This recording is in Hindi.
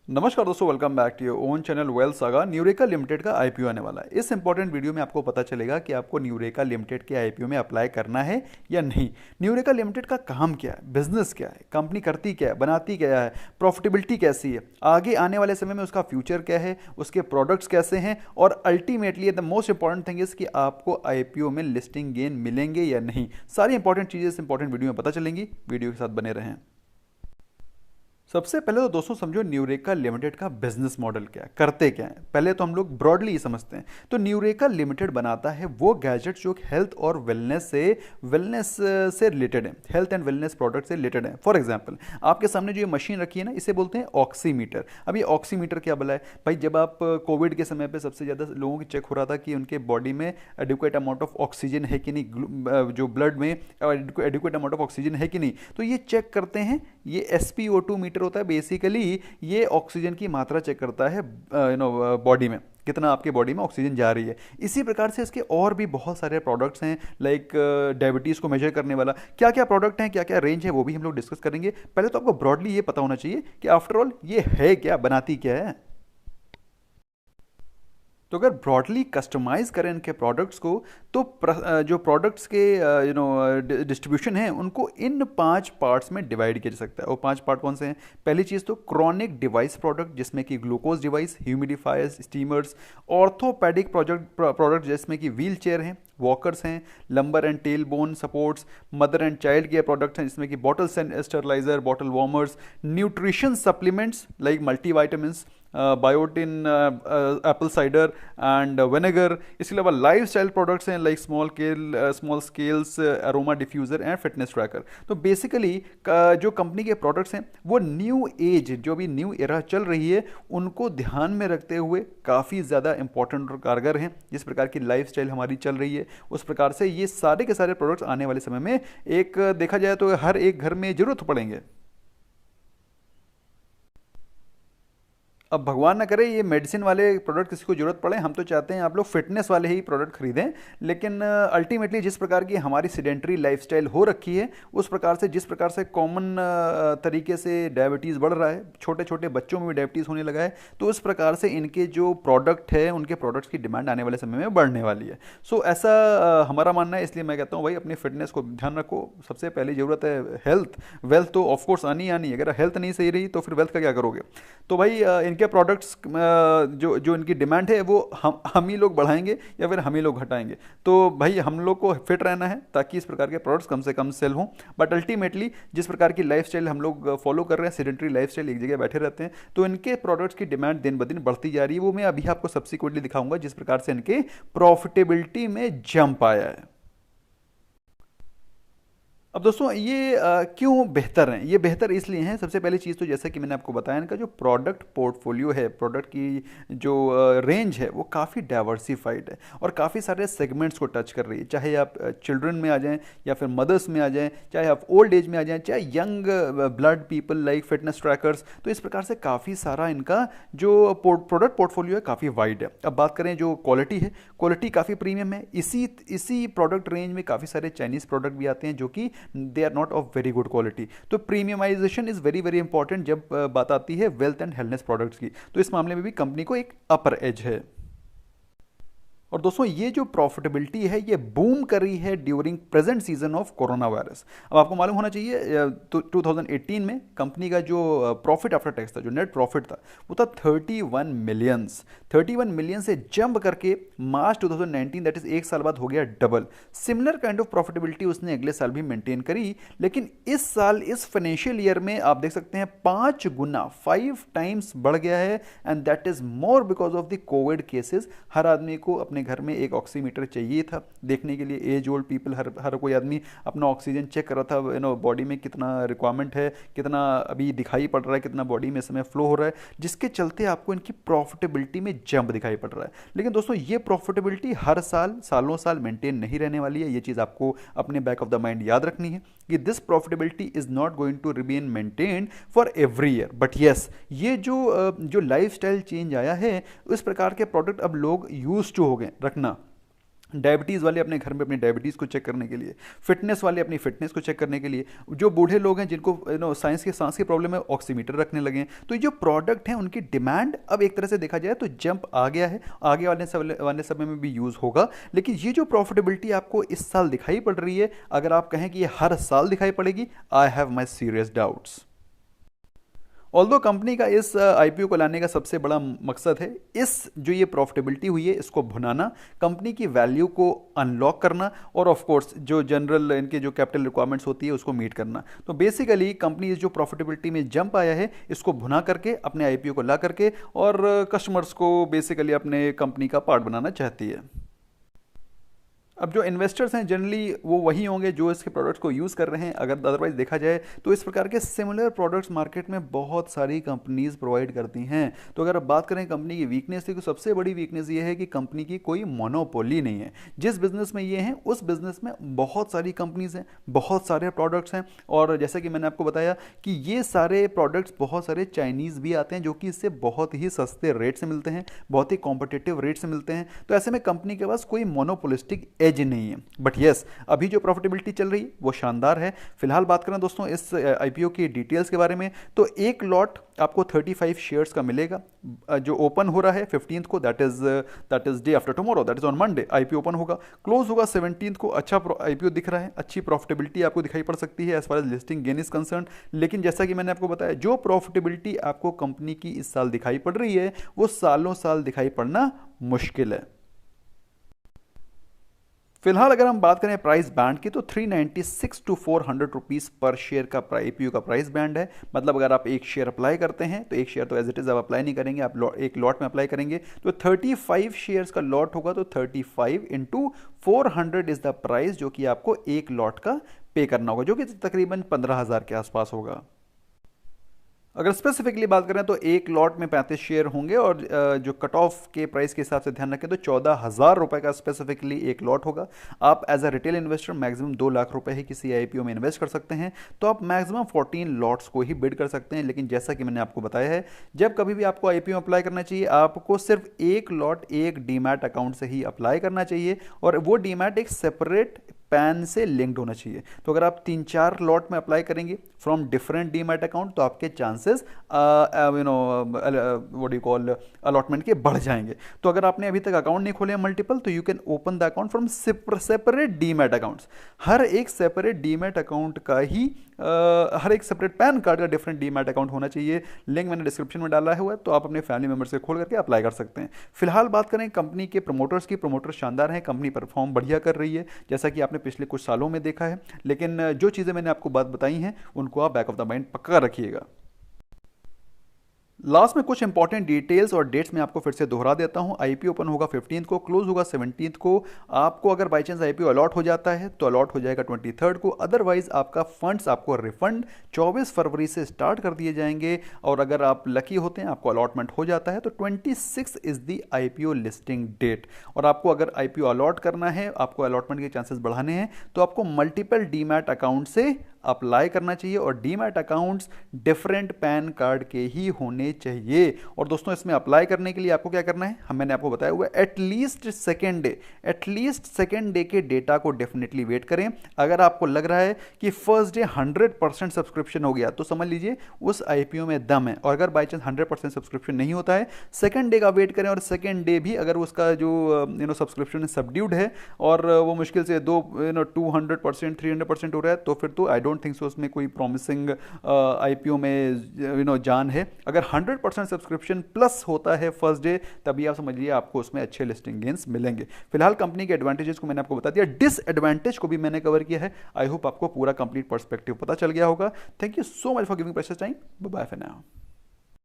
नमस्कार दोस्तों, welcome back to your own channel wealth saga. Nureca limited का आईपीओ आने वाला है। इस इंपॉर्टेंट वीडियो में आपको पता चलेगा कि आपको न्यूरेका लिमिटेड के आईपीओ में अप्लाई करना है या नहीं। न्यूरेका लिमिटेड का काम क्या है, बिजनेस क्या है, कंपनी करती क्या है, बनाती क्या है, प्रॉफिटेबिलिटी कैसी है, आगे आने वाले समय में उसका फ्यूचर क्या है, उसके प्रोडक्ट्स कैसे हैं, और ultimately the most important thing is कि आपको आईपीओ में लिस्टिंग गेन मिलेंगे या नहीं। सारी इंपॉर्टेंट चीज़ें इस इंपॉर्टेंट वीडियो में पता चलेंगी। वीडियो के साथ बने रहें। सबसे पहले तो दोस्तों समझो न्यूरेका लिमिटेड का बिजनेस मॉडल क्या है, करते क्या है। पहले तो हम लोग ब्रॉडली ही समझते हैं। तो न्यूरेका लिमिटेड बनाता है वो गैजेट्स जो हेल्थ और वेलनेस से रिलेटेड है, हेल्थ एंड वेलनेस प्रोडक्ट से रिलेटेड है। फॉर एग्जांपल, आपके सामने जो ये मशीन रखी है ना, इसे बोलते हैं ऑक्सीमीटर। अब ये ऑक्सीमीटर क्या बोला है भाई, जब आप कोविड के समय पे सबसे ज़्यादा लोगों की चेक हो रहा था कि उनके बॉडी में एडिक्वेट अमाउंट ऑफ ऑक्सीजन है कि नहीं, जो ब्लड में एडिक्वेट अमाउंट ऑफ ऑक्सीजन है कि नहीं, तो ये चेक करते हैं। ये SpO2 मीटर होता है बेसिकली। ये ऑक्सीजन की मात्रा चेक करता है बॉडी में, कितना आपके बॉडी में ऑक्सीजन जा रही है। इसी प्रकार से इसके और भी बहुत सारे प्रोडक्ट्स हैं, लाइक डायबिटीज़ को मेजर करने वाला। क्या क्या प्रोडक्ट हैं, क्या क्या रेंज है, वो भी हम लोग डिस्कस करेंगे। पहले तो आपको ब्रॉडली ये पता होना चाहिए कि आफ्टर ऑल ये है क्या, बनाती क्या है। तो अगर ब्रॉडली कस्टमाइज करें इनके प्रोडक्ट्स को, तो जो प्रोडक्ट्स के डिस्ट्रीब्यूशन है उनको इन 5 पार्ट्स में डिवाइड किया जा सकता है। वो 5 पार्ट कौन से हैं? पहली चीज़ तो क्रॉनिक डिवाइस प्रोडक्ट, जिसमें कि glucose device, humidifiers, steamers. Orthopaedic product जिसमें कि व्हील चेयर हैं, वॉकर्स हैं, lumbar and tailbone supports. Mother and child care products हैं, जिसमें कि bottles and steriliser, bottle warmers. Nutrition supplements like multivitamins, biotin, apple cider and vinegar. इसके अलावा लाइफ स्टाइल प्रोडक्ट्स हैं like small scales, aroma diffuser and fitness tracker. तो बेसिकली जो कंपनी के प्रोडक्ट्स हैं वो न्यू एज, जो भी न्यू एरा चल रही है, उनको ध्यान में रखते हुए काफ़ी ज़्यादा इंपॉर्टेंट और कारगर हैं। जिस प्रकार की लाइफ स्टाइल हमारी चल रही है, उस प्रकार से ये सारे के सारे प्रोडक्ट्स आने वाले समय में एक देखा जाए तो हर एक घर में जरूरत पड़ेंगे। अब भगवान ना करे ये मेडिसिन वाले प्रोडक्ट किसी को जरूरत पड़े। हम तो चाहते हैं आप लोग फिटनेस वाले ही प्रोडक्ट खरीदें। लेकिन अल्टीमेटली जिस प्रकार की हमारी सीडेंटरी लाइफस्टाइल हो रखी है, उस प्रकार से जिस प्रकार से कॉमन तरीके से डायबिटीज़ बढ़ रहा है, छोटे छोटे बच्चों में भी डायबिटीज़ होने लगा है, तो उस प्रकार से इनके जो प्रोडक्ट है, उनके प्रोडक्ट्स की डिमांड आने वाले समय में बढ़ने वाली है। सो ऐसा हमारा मानना है। इसलिए मैं कहता हूँ भाई अपनी फिटनेस को ध्यान रखो। सबसे पहली ज़रूरत है हेल्थ। वेल्थ तो ऑफकोर्स आनी आनी है, अगर हेल्थ नहीं सही रही तो फिर वेल्थ का क्या करोगे। तो भाई इनके प्रोडक्ट्स जो जो इनकी डिमांड है वो हम ही लोग बढ़ाएंगे या फिर हम ही लोग घटाएंगे। तो भाई हम लोग को फिट रहना है ताकि इस प्रकार के प्रोडक्ट्स कम से कम सेल हों। बट अल्टीमेटली जिस प्रकार की लाइफस्टाइल हम लोग फॉलो कर रहे हैं, सेडेंटरी लाइफस्टाइल, एक जगह बैठे रहते हैं, तो इनके प्रोडक्ट्स की डिमांड दिन ब दिन बढ़ती जा रही है। वो मैं अभी आपको सब्सिक्वेंटली दिखाऊंगा जिस प्रकार से इनके प्रॉफिटेबिलिटी में जंप आया है। अब दोस्तों ये क्यों बेहतर हैं? ये बेहतर इसलिए हैं, सबसे पहली चीज़ तो जैसा कि मैंने आपको बताया, इनका जो प्रोडक्ट पोर्टफोलियो है, प्रोडक्ट की जो रेंज है, वो काफ़ी डाइवर्सिफाइड है और काफ़ी सारे सेगमेंट्स को टच कर रही है। चाहे आप चिल्ड्रन में आ जाएं या फिर मदर्स में आ जाएं, चाहे आप ओल्ड एज में आ जाएं, चाहे young blood people like fitness trackers. तो इस प्रकार से काफ़ी सारा इनका जो प्रोडक्ट पोर्टफोलियो है काफ़ी वाइड है। अब बात करें जो क्वालिटी है, क्वालिटी काफ़ी प्रीमियम है। इसी इसी प्रोडक्ट रेंज में काफ़ी सारे चाइनीज़ प्रोडक्ट भी आते हैं जो कि they are not of very good quality. तो premiumisation is very very important जब बात आती है वेल्थ एंड हेल्थनेस प्रोडक्ट्स की। तो इस मामले में भी कंपनी को एक अपर एज है। और दोस्तों ये जो प्रॉफिटेबिलिटी है ये बूम कर रही है during present season of corona virus. अब आपको मालूम होना चाहिए तो 2018 में कंपनी का जो प्रॉफिट आफ्टर टैक्स था, जो नेट प्रॉफिट था, वो था 31 मिलियंस। 31 मिलियन से जंप करके मार्च 2019, दैट इज एक साल बाद हो गया double. Similar kind of profitability उसने अगले साल भी मेंटेन करी। लेकिन इस साल, इस फाइनेंशियल ईयर में आप देख सकते हैं 5 गुना, 5 टाइम्स बढ़ गया है। And that is more because of the COVID cases. हर आदमी को अपने घर में एक ऑक्सीमीटर चाहिए था देखने के लिए। एज ओल्ड पीपल, हर कोई आदमी अपना ऑक्सीजन चेक कर रहा था, बॉडी में कितना रिक्वायरमेंट है, कितना अभी दिखाई पड़ रहा है, कितना बॉडी में समय फ्लो हो रहा है, जिसके चलते आपको इनकी प्रॉफिटेबिलिटी में जंप दिखाई पड़ रहा है। लेकिन दोस्तों ये प्रॉफिटेबिलिटी हर साल, सालों साल मेंटेन नहीं रहने वाली है। ये चीज़ आपको अपने बैक ऑफ द माइंड याद रखनी है कि this profitability is not going to remain maintained for every year. But yes, ये जो लाइफ स्टाइल चेंज आया है, उस प्रकार के प्रोडक्ट अब लोग यूज टू हो गए रखना। डायबिटीज़ वाले अपने घर में अपनी डायबिटीज़ को चेक करने के लिए, फिटनेस वाले अपनी फिटनेस को चेक करने के लिए, जो बूढ़े लोग हैं जिनको सांस की प्रॉब्लम है ऑक्सीमीटर रखने लगे हैं। तो ये जो प्रोडक्ट हैं उनकी डिमांड अब एक तरह से देखा जाए तो जंप आ गया है, आगे वाले समय में भी यूज़ होगा। लेकिन ये जो प्रॉफिटेबिलिटी आपको इस साल दिखाई पड़ रही है, अगर आप कहें कि ये हर साल दिखाई पड़ेगी, I have my serious doubts. Although company का इस आईपीओ को लाने का सबसे बड़ा मकसद है इस जो ये प्रॉफिटेबिलिटी हुई है इसको भुनाना, कंपनी की वैल्यू को अनलॉक करना, और ऑफ कोर्स जो जनरल इनके जो कैपिटल रिक्वायरमेंट्स होती है उसको मीट करना। तो बेसिकली कंपनी इस जो प्रॉफिटेबिलिटी में जंप आया है इसको भुना करके अपने आईपीओ को ला करके और कस्टमर्स को बेसिकली अपने कंपनी का पार्ट बनाना चाहती है। अब जो इन्वेस्टर्स हैं जनरली वो वही होंगे जो इसके प्रोडक्ट्स को यूज़ कर रहे हैं। अगर अदरवाइज देखा जाए तो इस प्रकार के सिमिलर प्रोडक्ट्स मार्केट में बहुत सारी कंपनीज प्रोवाइड करती हैं। तो अगर आप बात करें कंपनी की वीकनेस की, तो सबसे बड़ी वीकनेस ये है कि कंपनी की कोई मोनोपोली नहीं है। जिस बिजनेस में ये हैं उस बिजनेस में बहुत सारी कंपनीज हैं, बहुत सारे प्रोडक्ट्स हैं, और जैसा कि मैंने आपको बताया कि ये सारे प्रोडक्ट्स बहुत सारे चाइनीज़ भी आते हैं जो कि इससे बहुत ही सस्ते रेट से मिलते हैं, बहुत ही कॉम्पिटिटिव रेट से मिलते हैं। तो ऐसे में कंपनी के पास कोई मोनोपोलिस्टिक एज नहीं है। बट यस, अभी जो प्रॉफिटेबिलिटी चल रही वो शानदार है। फिलहाल बात करें दोस्तों इस आईपीओ की डिटेल्स के बारे में, तो एक लॉट आपको 35 शेयर्स का मिलेगा जो ओपन हो रहा है 15th को, that is day after tomorrow, that is on Monday IPO open होगा, क्लोज होगा 17th को। अच्छा आईपीओ दिख रहा है, अच्छी प्रॉफिटेबिलिटी आपको दिखाई पड़ सकती है as far as listing gain is concern. लेकिन जैसा कि मैंने आपको बताया जो प्रॉफिटेबिलिटी आपको कंपनी की इस साल दिखाई पड़ रही है वो सालों साल दिखाई पड़ना मुश्किल है। फिलहाल अगर हम बात करें प्राइस बैंड की, तो 396 टू 400 रुपीज़ पर शेयर का आईपीओ का प्राइस बैंड है। मतलब अगर आप एक शेयर अप्लाई करते हैं तो एक शेयर तो एज इट इज़ आप अप्लाई नहीं करेंगे, आप एक लॉट में अप्लाई करेंगे। तो 35 शेयर्स का लॉट होगा, तो 35 इंटू 400 इज़ द प्राइस जो कि आपको एक लॉट का पे करना होगा, जो कि तकरीबन 15,000 के आसपास होगा। अगर स्पेसिफिकली बात करें तो एक लॉट में 35 शेयर होंगे, और जो कट ऑफ के प्राइस के हिसाब से ध्यान रखें तो 14,000 रुपए का स्पेसिफिकली एक लॉट होगा। आप as a retail investor maximum 2 lakh रुपए ही किसी आईपीओ में इन्वेस्ट कर सकते हैं, तो आप मैक्सिमम 14 लॉट्स को ही बिड कर सकते हैं। लेकिन जैसा कि मैंने आपको बताया है, जब कभी भी आपको आईपीओ अप्लाई करना चाहिए आपको सिर्फ एक लॉट एक डीमैट अकाउंट से ही अप्लाई करना चाहिए, और वो डीमैट एक सेपरेट पैन से लिंक्ड होना चाहिए। तो अगर आप 3-4 लॉट में अप्लाई करेंगे फ्रॉम डिफरेंट डीमैट अकाउंट तो आपके chances what do you call allotment के बढ़ जाएंगे। तो अगर आपने अभी तक अकाउंट नहीं खोले मल्टीपल, तो you can open the account from separate demat accounts. हर एक सेपरेट डीमैट अकाउंट का ही हर एक सेपरेट पैन कार्ड का डिफरेंट डीमैट अकाउंट होना चाहिए। लिंक मैंने डिस्क्रिप्शन में डाला हुआ है, तो आप अपने फैमिली मेंबर से खोल करके अप्लाई कर सकते हैं। फिलहाल बात करें कंपनी के प्रमोटर्स की, प्रमोटर शानदार हैं, कंपनी परफॉर्म बढ़िया कर रही है जैसा कि आपने पिछले कुछ सालों में देखा है। लेकिन जो चीज़ें मैंने आपको बात बताई हैं उनको आप बैक ऑफ द माइंड पक्का रखिएगा। लास्ट में कुछ इंपॉर्टेंट डिटेल्स और डेट्स मैं आपको फिर से दोहरा देता हूं। आईपीओ ओपन होगा 15th को, क्लोज होगा 17th को। आपको अगर बाई चांस आईपीओ अलॉट हो जाता है तो अलॉट हो जाएगा 23rd को, अदरवाइज आपका फंड्स आपको रिफंड 24 फरवरी से स्टार्ट कर दिए जाएंगे। और अगर आप लकी होते हैं आपको अलॉटमेंट हो जाता है तो 26 is the IPO listing date. और आपको अगर आईपीओ अलॉट करना है, आपको अलॉटमेंट के चांसेस बढ़ाने हैं, तो आपको मल्टीपल डीमैट अकाउंट से अप्लाई करना चाहिए, और demat accounts different pan card के ही होने चाहिए। और दोस्तों इसमें अप्लाई करने के लिए आपको क्या करना है, मैंने आपको बताया हुआ है, एटलीस्ट सेकेंड डे के डेटा को डेफिनेटली वेट करें। अगर आपको लग रहा है कि फर्स्ट डे 100% सब्सक्रिप्शन हो गया तो समझ लीजिए उस आईपीओ में दम है। और अगर बाई चांस 100% सब्सक्रिप्शन नहीं होता है, सेकेंड डे का वेट करें, और सेकेंड डे भी अगर उसका जो सब्सक्रिप्शन सबड्यूड है और वो मुश्किल से 200% 300% हो रहा है, तो फिर तो आई डोंट थिंक सो उसमें कोई प्रॉमिसिंग आईपीओ में जान है। अगर 100% सब्सक्रिप्शन प्लस होता है फर्स्ट डे, तभी आप समझिए आपको उसमें अच्छे लिस्टिंग गेन्स मिलेंगे। फिलहाल कंपनी के एडवांटेजेस को मैंने आपको बता दिया, डिसएडवांटेज को भी मैंने कवर किया है। आई होप आपको पूरा कंप्लीट पर्सपेक्टिव पता चल गया होगा। Thank you so much for giving precious time. Bye bye for now.